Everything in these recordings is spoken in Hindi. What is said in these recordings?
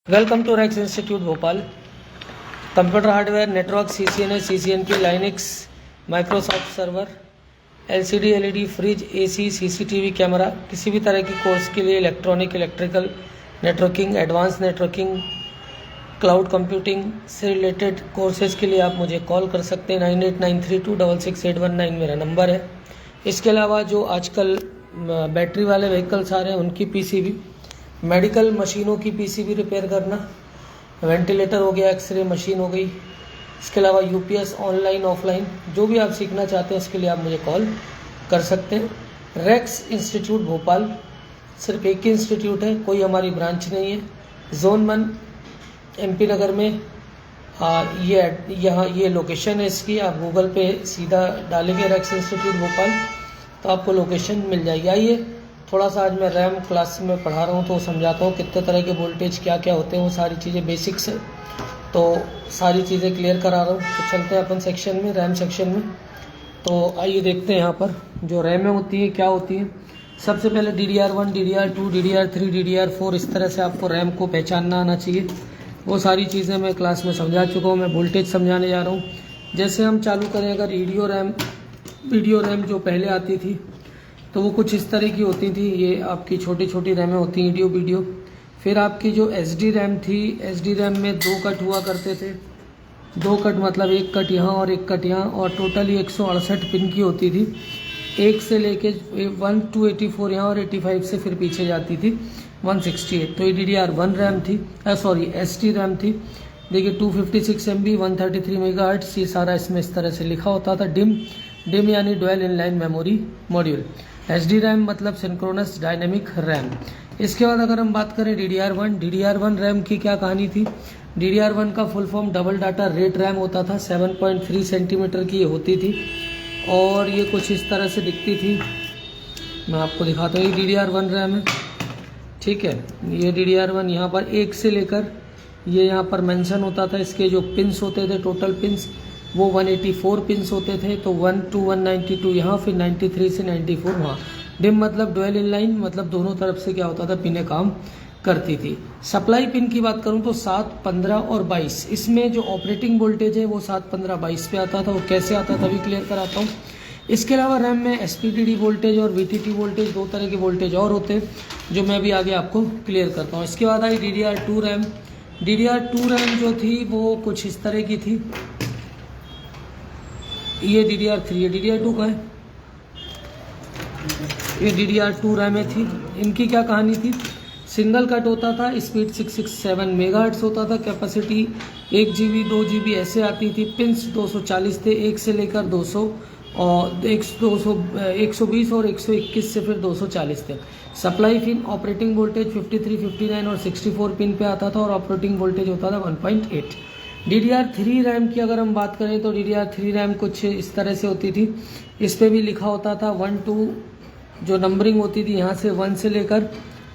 Welcome to Rex institute Bhopal. Computer hardware, network, CCNA, CCNP, Linux, Microsoft server, LCD, LED, fridge, AC, CCTV camera, किसी भी तरह की कोर्स के लिए electronic, electrical, networking, advance networking, cloud computing से रिलेटेड कोर्सेज़ के लिए आप मुझे कॉल कर सकते हैं। 9893266819 मेरा नंबर है। इसके अलावा जो आजकल बैटरी वाले व्हीकल्स आ रहे हैं उनकी PCB, मेडिकल मशीनों की PCB रिपेयर करना, वेंटिलेटर हो गया, एक्सरे मशीन हो गई, इसके अलावा UPS ऑनलाइन ऑफलाइन जो भी आप सीखना चाहते हैं उसके लिए आप मुझे कॉल कर सकते हैं। रैक्स इंस्टीट्यूट भोपाल सिर्फ एक ही इंस्टीट्यूट है, कोई हमारी ब्रांच नहीं है। जोन 1 MP नगर में ये लोकेशन है इसकी। आप गूगल पे सीधा डालेंगे रैक्स इंस्टीट्यूट भोपाल तो आपको लोकेशन मिल जाएगी। आइए थोड़ा सा आज मैं रैम क्लास में पढ़ा रहा हूँ तो समझाता हूँ कितने तरह के वोल्टेज क्या क्या होते हैं, वो सारी चीज़ें बेसिक्स है तो सारी चीज़ें क्लियर करा रहा हूँ। तो चलते हैं अपन सेक्शन में, रैम सेक्शन में। तो आइए देखते हैं यहाँ पर जो रैमें होती हैं क्या होती हैं। सबसे पहले DDR1, DDR2, DDR3, DDR4 इस तरह से आपको रैम को पहचानना आना चाहिए। वो सारी चीज़ें मैं क्लास में समझा चुका हूँ। मैं वोल्टेज समझाने जा रहा हूँ। जैसे हम चालू करें, अगर वीडियो रैम जो पहले आती थी तो वो कुछ इस तरह की होती थी। ये आपकी छोटी छोटी रैमें होती हैं, वीडियो। फिर आपकी जो SD रैम थी, SD रैम में 2 कट हुआ करते थे। 2 कट मतलब एक कट यहाँ और एक कट यहाँ, और टोटली 168 पिन की होती थी। 1 से लेके 1 to 84 यहाँ और 85 से फिर पीछे जाती थी 168। तो ये DDR1 रैम थी, SD रैम थी। देखिए 256 MB 133 मेगाहर्ट्ज़, ये सारा इसमें इस तरह से लिखा होता था। डिम यानी dual inline memory module. SD RAM मतलब सिंक्रोनस डायनेमिक रैम। इसके बाद अगर हम बात करें DDR1 रैम की क्या कहानी थी। DDR1 का full form double data rate RAM होता था। 7.3 सेंटीमीटर की ये होती थी और ये कुछ इस तरह से दिखती थी। मैं आपको दिखाता हूँ, ये DDR1 रैम है, ठीक है। ये DDR1 यहाँ पर 1 से लेकर ये यहाँ पर मेंशन होता था। इसके जो पिंस होते थे, टोटल पिंस, वो 184 पिंस होते थे। तो 1 to 192 यहाँ, फिर 93 से 94 वहाँ। डिम मतलब डुअल इनलाइन, मतलब दोनों तरफ से क्या होता था, पिनें काम करती थी। सप्लाई पिन की बात करूँ तो 7, 15 और 22, इसमें जो ऑपरेटिंग वोल्टेज है वो 7, 15, 22 पे आता था। वो कैसे आता था भी क्लियर कराता हूँ। इसके अलावा रैम में SPDD वोल्टेज और VTT वोल्टेज, 2 तरह के वोल्टेज और होते हैं जो मैं भी आगे आपको क्लियर करता हूँ। इसके बाद आई DDR2 रैम। DDR2 रैम जो थी वो कुछ इस तरह की थी। ये DDR3 है, DDR2 का है। ये DDR2 रैमें थी। इनकी क्या कहानी थी, सिंगल कट होता था, स्पीड 667 मेगाहर्ट्ज़ होता था, कैपेसिटी 1 GB 2 GB ऐसे आती थी। पिंस 240 थे, 1 से लेकर 200 और 120 और 121 से फिर 240 थे। सप्लाई पिन ऑपरेटिंग वोल्टेज 53, 59 और 64 पिन पे आता था और ऑपरेटिंग वोल्टेज होता था 1.8। DDR3 रैम की अगर हम बात करें तो DDR3 रैम कुछ इस तरह से होती थी। इस पर भी लिखा होता था 1 2, जो नंबरिंग होती थी यहाँ से 1 से लेकर,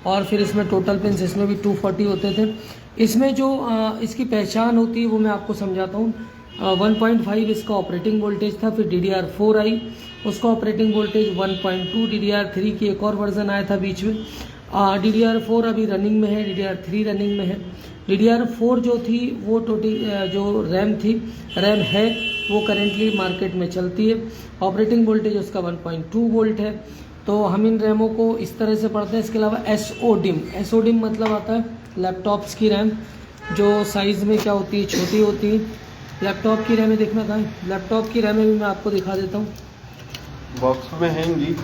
और फिर इसमें टोटल पिंस इसमें भी 240 होते थे। इसमें जो इसकी पहचान होती है वो मैं आपको समझाता हूँ। 1.5 इसका ऑपरेटिंग वोल्टेज था। फिर DDR4 आई, उसका ऑपरेटिंग वोल्टेज 1.2। DDR3 की एक और वर्जन आया था बीच में। DDR4 अभी रनिंग में है, DDR3 रनिंग में है। DDR4 जो थी वो जो रैम है वो करेंटली मार्केट में चलती है। ऑपरेटिंग वोल्टेज उसका 1.2 वोल्ट है। तो हम इन रैमों को इस तरह से पढ़ते हैं। इसके अलावा SODIMM मतलब आता है लैपटॉप्स की रैम, जो साइज़ में क्या होती है, छोटी होती है। लैपटॉप की रैमें देखना कहाँ है, लैपटॉप की रैमें भी मैं आपको दिखा देता हूँ। बॉक्स में हैंगी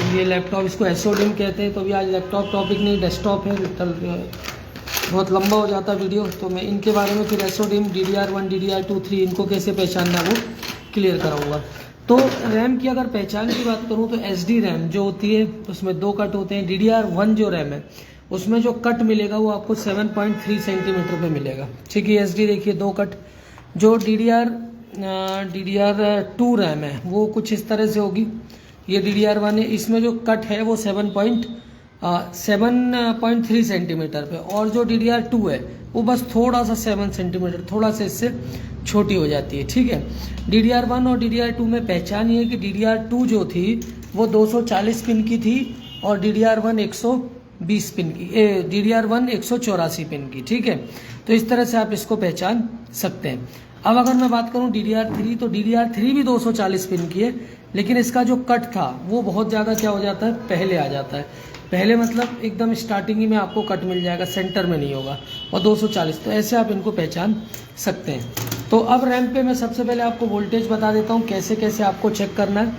ये लैपटॉप, इसको SODIMM कहते हैं। तो अभी आज लैपटॉप टॉपिक नहीं, डेस्कटॉप है, बहुत लंबा हो जाता वीडियो। तो मैं इनके बारे में फिर SODIMM, DDR1, DDR2, 3 इनको कैसे पहचानना वो क्लियर कराऊंगा। तो रैम की अगर पहचान की बात करूँ तो SD रैम जो होती है उसमें 2 कट होते हैं। DDR1 जो रैम है उसमें जो कट मिलेगा वो आपको 7.3 सेंटीमीटर पे मिलेगा, ठीक है। SD देखिए 2 कट। जो DDR2 रैम है वो कुछ इस तरह से होगी। ये DDR1 है, इसमें जो कट है वो 7.3 सेंटीमीटर पे, और जो DDR2 है वो बस थोड़ा सा 7 सेंटीमीटर, थोड़ा सा इससे छोटी हो जाती है, ठीक है। DDR1 और DDR2 में पहचान ये है कि DDR2 जो थी वो 240 पिन की थी और DDR1 20 पिन की, DDR1 184 पिन की, ठीक है। तो इस तरह से आप इसको पहचान सकते हैं। अब अगर मैं बात करूं DDR3, तो DDR3 भी 240 पिन की है, लेकिन इसका जो कट था वो बहुत ज़्यादा क्या हो जाता है, पहले आ जाता है। पहले मतलब एकदम स्टार्टिंग ही में आपको कट मिल जाएगा, सेंटर में नहीं होगा, और 240। तो ऐसे आप इनको पहचान सकते हैं। तो अब रैम पे मैं सबसे पहले आपको वोल्टेज बता देता हूँ कैसे कैसे आपको चेक करना है।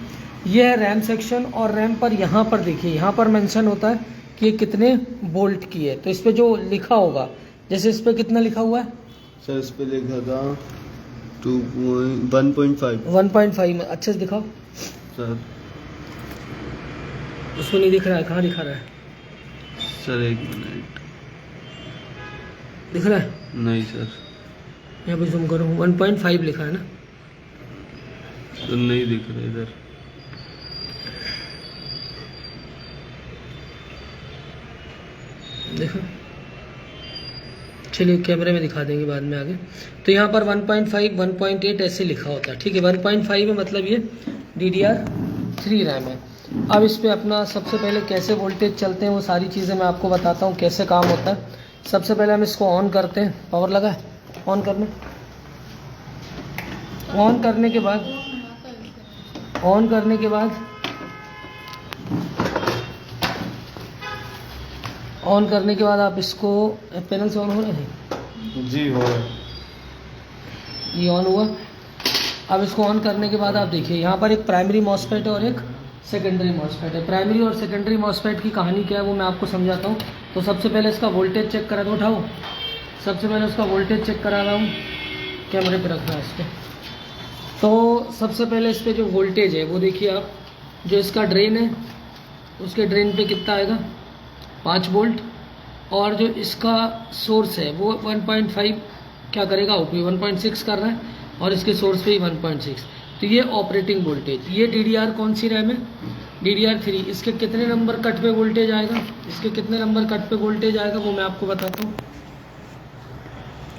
ये है रैम सेक्शन, और रैम पर यहाँ पर देखिए, यहाँ पर मेंशन होता है कि ये कितने वोल्ट की है। तो इस पर जो लिखा होगा, जैसे इस पर कितना लिखा हुआ है सर, इस पे लिखा था 1.5 1.5 में, अच्छे से दिखाओ सर। उसको नहीं दिख रहा है, कहाँ दिखा रहा है सर 1 मिनट, दिख रहा है? नहीं सर, यहाँ पे जूम करो, 1.5 लिखा है ना। तो नहीं दिख रहा इधर। देखो, चलिए कैमरे में दिखा देंगे बाद में आगे। तो यहाँ पर 1.5 1.8 ऐसे लिखा होता है, ठीक है। 1.5 में मतलब ये DDR3 रैम है। अब इस पे अपना सबसे पहले कैसे वोल्टेज चलते हैं वो सारी चीज़ें मैं आपको बताता हूँ कैसे काम होता है। सबसे पहले हम इसको ऑन करते हैं, पावर लगा है, ऑन करने के बाद ऑन करने के बाद आप इसको, पैनल से ऑन हो रहा है जी, हो रहा है। ये ऑन हुआ। अब इसको ऑन करने के बाद आप देखिए, यहाँ पर एक प्राइमरी मॉसफेट है और एक सेकेंडरी मॉसफेट है। प्राइमरी और सेकेंडरी मॉसफेट की कहानी क्या है वो मैं आपको समझाता हूँ। तो सबसे पहले इसका वोल्टेज चेक करा दो, उठाओ। सबसे पहले उसका वोल्टेज चेक करा रहा हूँ, कैमरे पे रखना है इस पर। तो सबसे पहले इस पर जो वोल्टेज है वो देखिए आप, जो इसका ड्रेन है उसके ड्रेन पे कितना आएगा, 5 वोल्ट, और जो इसका सोर्स है वो 1.5 क्या करेगा, आउटपुट 1.6 कर रहा है, और इसके सोर्स पे ही 1.6। तो ये ऑपरेटिंग वोल्टेज। ये DDR कौन सी रैम है, DDR3। इसके कितने नंबर कट पे वोल्टेज आएगा, वो मैं आपको बताता हूँ।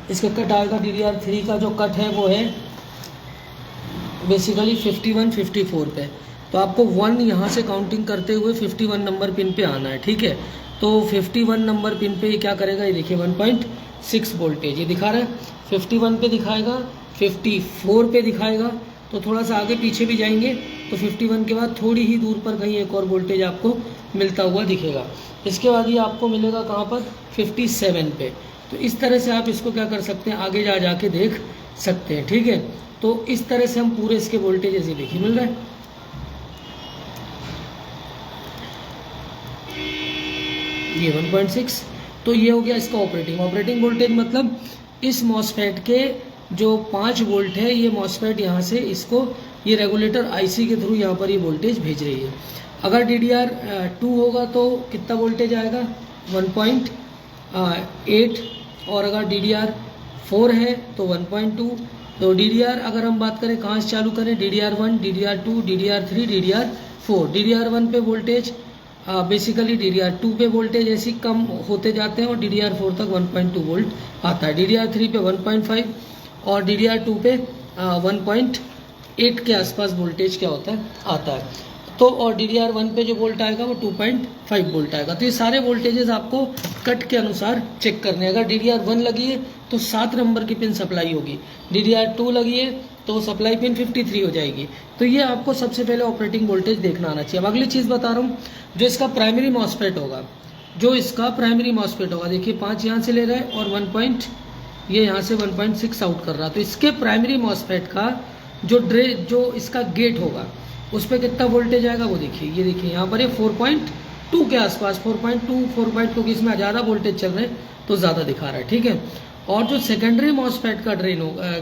इसका कट आएगा, DDR3 का जो कट है वो है बेसिकली 51 54 पे। तो आपको 1 यहाँ से काउंटिंग करते हुए 51 नंबर पिन पे आना है, ठीक है। तो 51 नंबर पिन पे ये क्या करेगा, ये देखिए 1.6 वोल्टेज ये दिखा रहा है। 51 पे दिखाएगा, 54 पे दिखाएगा। तो थोड़ा सा आगे पीछे भी जाएंगे तो 51 के बाद थोड़ी ही दूर पर कहीं एक और वोल्टेज आपको मिलता हुआ दिखेगा। इसके बाद ये आपको मिलेगा कहाँ पर, 57 पे। तो इस तरह से आप इसको क्या कर सकते हैं, आगे जा के देख सकते हैं, ठीक है। तो इस तरह से हम पूरे इसके वोल्टेज ये देखिए मिल रहा है, ये 1.6। तो ये हो गया इसका ऑपरेटिंग वोल्टेज। मतलब इस मॉसफेट के जो 5 वोल्ट है, ये मॉसफेट यहाँ से इसको, ये रेगुलेटर IC के थ्रू यहाँ पर ये वोल्टेज भेज रही है। अगर DDR2 होगा तो कितना वोल्टेज आएगा, 1.8, और अगर DDR4 है तो 1.2। तो DDR अगर हम बात करें कहाँ से चालू करें, DDR1 DDR2 DDR3 DDR4। DDR1 पे वोल्टेज बेसिकली DDR2 पे वोल्टेज ऐसे कम होते जाते हैं, और DDR4 तक 1.2 वोल्ट आता है। DDR3 पे 1.5 और DDR2 पे 1.8 के आसपास वोल्टेज क्या होता है, आता है। तो और DDR1 पे जो वोल्ट आएगा वो 2.5 वोल्ट आएगा। तो ये सारे वोल्टेजेस आपको कट के अनुसार चेक करने हैं। अगर DDR1 लगी है तो 7 नंबर की पिन सप्लाई होगी, DDR2 लगी है तो सप्लाई पिन 53 हो जाएगी। तो ये आपको सबसे पहले ऑपरेटिंग वोल्टेज देखना आना चाहिए। अब अगली चीज़ बता रहा हूँ, जो इसका प्राइमरी मॉसफेट होगा, देखिए 5 यहाँ से ले रहा है और ये यहाँ से 1.6 आउट कर रहा है। तो इसके प्राइमरी मॉसफेट का जो इसका गेट होगा उस पर कितना वोल्टेज आएगा वो देखिए, ये देखिए यहाँ पर ये 4.2 के आसपास, 4.2 की इसमें ज़्यादा वोल्टेज चल रहे हैं तो ज़्यादा दिखा रहा है, ठीक है। और जो सेकेंडरी मॉसफेट का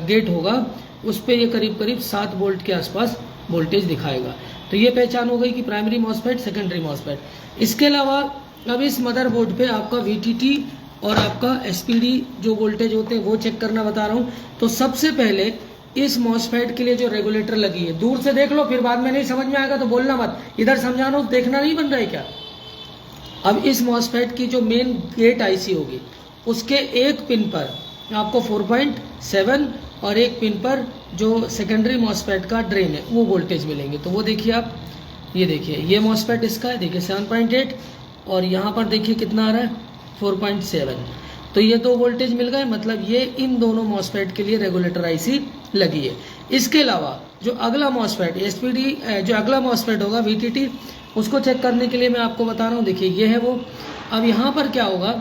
गेट होगा उस पर ये करीब 7 वोल्ट के आसपास वोल्टेज दिखाएगा। तो ये पहचान हो गई कि प्राइमरी मॉसफेट, सेकेंडरी मॉसफेट। इसके अलावा अब इस मदरबोर्ड पे आपका VTT और आपका SPD जो वोल्टेज होते हैं वो चेक करना बता रहा हूँ। तो सबसे पहले इस मॉसफेट के लिए जो रेगुलेटर लगी है, दूर से देख लो, फिर बाद में नहीं समझ में आएगा तो बोलना मत, इधर समझाना हो, देखना नहीं बन रहा है क्या। अब इस मॉसफेट की जो मेन गेट IC होगी उसके एक पिन पर आपको 4.7 और एक पिन पर जो सेकेंडरी मॉसफेट का ड्रेन है वो वोल्टेज मिलेंगे। तो वो देखिए आप, ये देखिए ये मॉसफेट इसका है, देखिए 7.8, और यहाँ पर देखिए कितना आ रहा है 4.7। तो ये 2 वोल्टेज मिल गए, मतलब ये इन दोनों मॉसफेट के लिए रेगुलेटर आईसी लगी है। इसके अलावा जो अगला मॉसफेट एसपीडी, जो अगला मॉसफेट होगा वीटीटी, उसको चेक करने के लिए मैं आपको बता रहा हूँ। देखिए ये है वो। अब यहाँ पर क्या होगा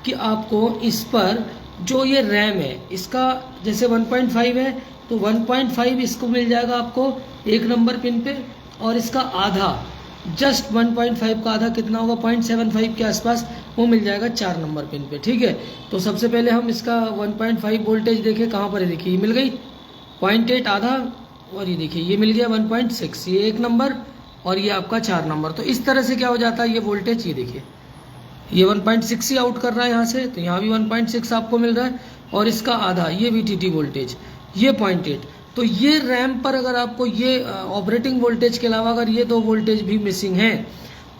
कि आपको इस पर जो ये रैम है इसका जैसे 1.5 है तो 1.5 इसको मिल जाएगा आपको 1 नंबर पिन पे, और इसका आधा जस्ट 1.5 का आधा कितना होगा 0.75 के आसपास, वो मिल जाएगा 4 नंबर पिन पे। ठीक है, तो सबसे पहले हम इसका 1.5 वोल्टेज देखें कहाँ पर है। देखिए ये मिल गई 0.8 आधा, और ये देखिए ये मिल गया 1.6, ये 1 नंबर और ये आपका 4 नंबर। तो इस तरह से क्या हो जाता है ये वोल्टेज, ये देखिए ये 1.6 ही आउट कर रहा है यहाँ से, तो यहाँ भी 1.6 आपको मिल रहा है, और इसका आधा ये वीटीटी वोल्टेज ये 0.8। तो ये रैम पर अगर आपको ये ऑपरेटिंग वोल्टेज के अलावा अगर ये 2 वोल्टेज भी मिसिंग हैं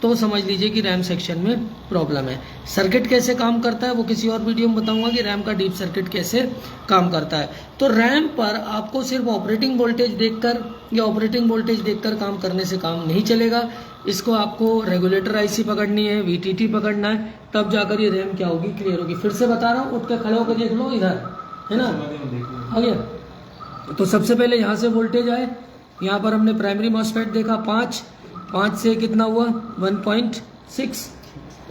तो समझ लीजिए कि रैम सेक्शन में प्रॉब्लम है। सर्किट कैसे काम करता है वो किसी और वीडियो में बताऊंगा कि रैम का डीप सर्किट कैसे काम करता है। तो रैम पर आपको सिर्फ ऑपरेटिंग वोल्टेज देखकर या ऑपरेटिंग वोल्टेज देखकर काम करने से काम नहीं चलेगा। इसको आपको रेगुलेटर आईसी पकड़नी है, वीटीटी पकड़ना है, तब जाकर ये रैम क्या होगी, क्लियर होगी। फिर से बता रहा हूँ, उठ के खड़े होकर देख लो, इधर है ना, आ गया। तो सबसे पहले यहाँ से वोल्टेज आए, यहाँ पर हमने प्राइमरी मॉसफेट देखा 5 से कितना हुआ 1.6,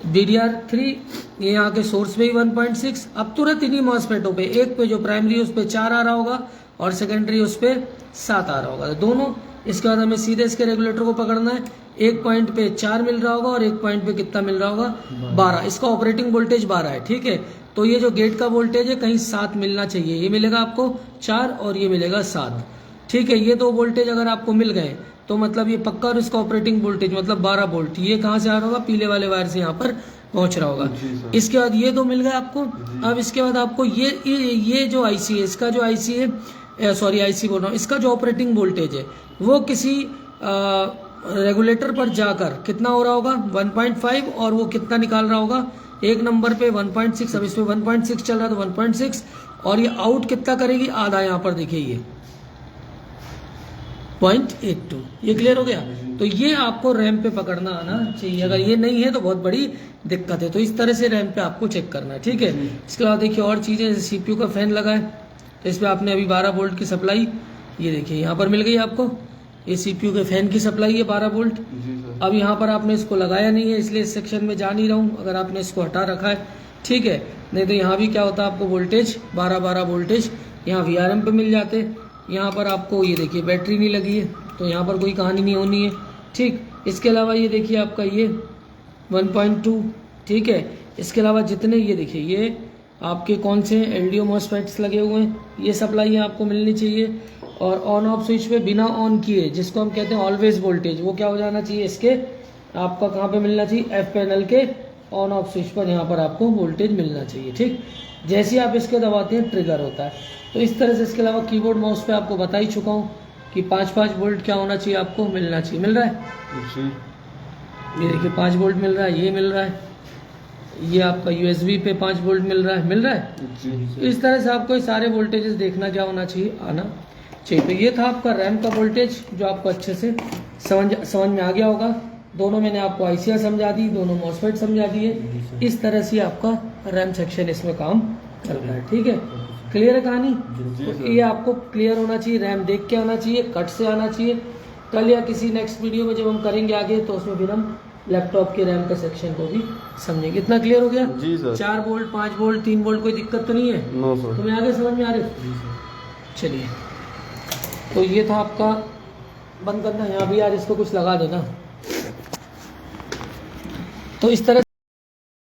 DDR3 ये यहाँ के सोर्स पे ही 1.6। अब तुरंत इन्हीं मॉसफेटों पे, एक पे जो प्राइमरी उस पे 4 आ रहा होगा और सेकेंडरी उस पे 7 आ रहा होगा, तो दोनों। इसके बाद हमें सीधे इसके रेगुलेटर को पकड़ना है, एक पॉइंट पे 4 मिल रहा होगा और एक पॉइंट पे कितना मिल रहा होगा 12। इसका ऑपरेटिंग वोल्टेज 12 है। ठीक है, तो ये जो गेट का वोल्टेज है कहीं 7 मिलना चाहिए, ये मिलेगा आपको 4 और ये मिलेगा 7। ठीक है, ये 2 वोल्टेज अगर आपको मिल गए तो मतलब ये पक्का, और इसका ऑपरेटिंग वोल्टेज मतलब 12 वोल्ट, ये कहाँ से आ रहा होगा, पीले वाले वायर से यहाँ पर पहुंच रहा होगा। इसके बाद ये 2 मिल गए आपको। अब इसके बाद आपको ये जो आईसी है, इसका जो आईसी है, सॉरी आईसी बोल रहा हूँ, इसका जो ऑपरेटिंग वोल्टेज है वो किसी रेगुलेटर पर जाकर कितना हो रहा होगा 1.5, और वो कितना निकाल रहा होगा 1 नंबर पे 1.6। अब इसमें 1.6 चल रहा है तो 1.6, और ये आउट कितना करेगी, आधा। यहाँ पर देखिए ये 0.82, ये क्लियर हो गया। तो ये आपको रैम पे पकड़ना आना चाहिए, अगर ये नहीं है तो बहुत बड़ी दिक्कत है। तो इस तरह से रैम पे आपको चेक करना है। ठीक है, इसके बाद देखिए और चीज़ें, जैसे सीपीयू का फैन लगा है तो इस पर आपने अभी 12 वोल्ट की सप्लाई, ये देखिए यहाँ पर मिल गई आपको, ये सीपीयू के फैन की सप्लाई है 12 वोल्ट। अब यहाँ पर आपने इसको लगाया नहीं है इसलिए इस सेक्शन में जा नहीं रहा हूँ, अगर आपने इसको हटा रखा है ठीक है, नहीं तो यहाँ भी क्या होता है आपको वोल्टेज 12 वोल्टेज यहाँ VRM पे मिल जाते। यहाँ पर आपको ये देखिए बैटरी नहीं लगी है तो यहाँ पर कोई कहानी नहीं होनी है। ठीक, इसके अलावा ये देखिए आपका ये 1.2, ठीक है। इसके अलावा जितने ये देखिए ये आपके कौन से LDO मॉसफेट्स लगे हुए हैं, ये सप्लाई आपको मिलनी चाहिए। और ऑन ऑफ स्विच पे बिना ऑन किए, जिसको हम कहते हैं ऑलवेज वोल्टेज, वो क्या हो जाना चाहिए इसके, आपका कहाँ पे मिलना चाहिए, F पैनल के ऑन ऑफ स्विच पर यहाँ पर आपको वोल्टेज मिलना चाहिए। ठीक, जैसे आप इसके दबाते हैं ट्रिगर होता है। तो इस तरह से इसके अलावा कीबोर्ड माउस पे आपको बता ही चुका हूँ कि 5 वोल्ट क्या होना चाहिए, आपको मिलना चाहिए। मिल रहा है, ये देखिए 5 वोल्ट मिल रहा है, ये मिल रहा है, ये आपका USB पे 5 वोल्ट मिल रहा है, इस तरह से आपको ये सारे वोल्टेजेस देखना क्या होना चाहिए, आना चाहिए। तो ये था आपका रैम का वोल्टेज जो आपको अच्छे से समझ में आ गया होगा। दोनों मैंने आपको ICR समझा दी, दोनों मॉसफेट समझा दिए। इस तरह से आपका रैम सेक्शन इसमें काम चल रहा है। ठीक है, क्लियर है कहानी। तो ये आपको क्लियर होना चाहिए, रैम देख के आना चाहिए, कट से आना चाहिए। कल या किसी नेक्स्ट वीडियो में जब हम करेंगे आगे तो उसमें फिर हम लैपटॉप के रैम के सेक्शन को भी समझेंगे। इतना क्लियर हो गया जी सर। 4 वोल्ट 5 वोल्ट 3 वोल्ट कोई दिक्कत तो नहीं है? No sir. तुम्हें आगे समझ में आ रही है? चलिए, तो ये था आपका, बंद करना यहाँ भी यार, इसको कुछ लगा देना। तो इस तरह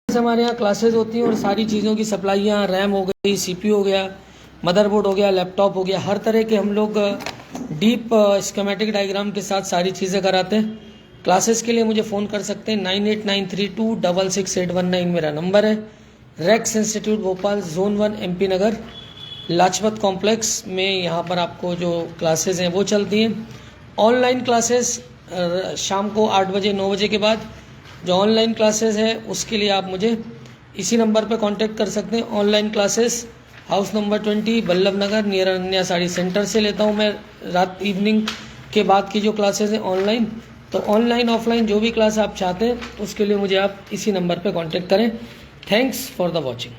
से हमारे यहाँ क्लासेस होती हैं और सारी चीज़ों की सप्लाइयाँ, रैम हो गई, CPU हो गया, मदरबोर्ड हो गया, लैपटॉप हो गया, हर तरह के हम लोग डीप स्कीमेटिक डायग्राम के साथ सारी चीज़ें कराते हैं। क्लासेस के लिए मुझे फ़ोन कर सकते हैं, 9893266819 मेरा नंबर है। Rex institute Bhopal, Zone 1 MP Nagar, Lajpat complex में यहाँ पर आपको जो क्लासेस हैं वो चलती हैं। ऑनलाइन क्लासेस शाम को 8 बजे 9 बजे के बाद जो ऑनलाइन क्लासेस है उसके लिए आप मुझे इसी नंबर पर कांटेक्ट कर सकते हैं। Online classes house number 20 Ballabh Nagar near Ananya sari centre से लेता हूँ मैं, रात इवनिंग के बाद की जो क्लासेस हैं ऑनलाइन। तो ऑनलाइन ऑफलाइन जो भी क्लास आप चाहते हैं उसके लिए मुझे आप इसी नंबर पे कांटेक्ट करें। Thanks for the watching.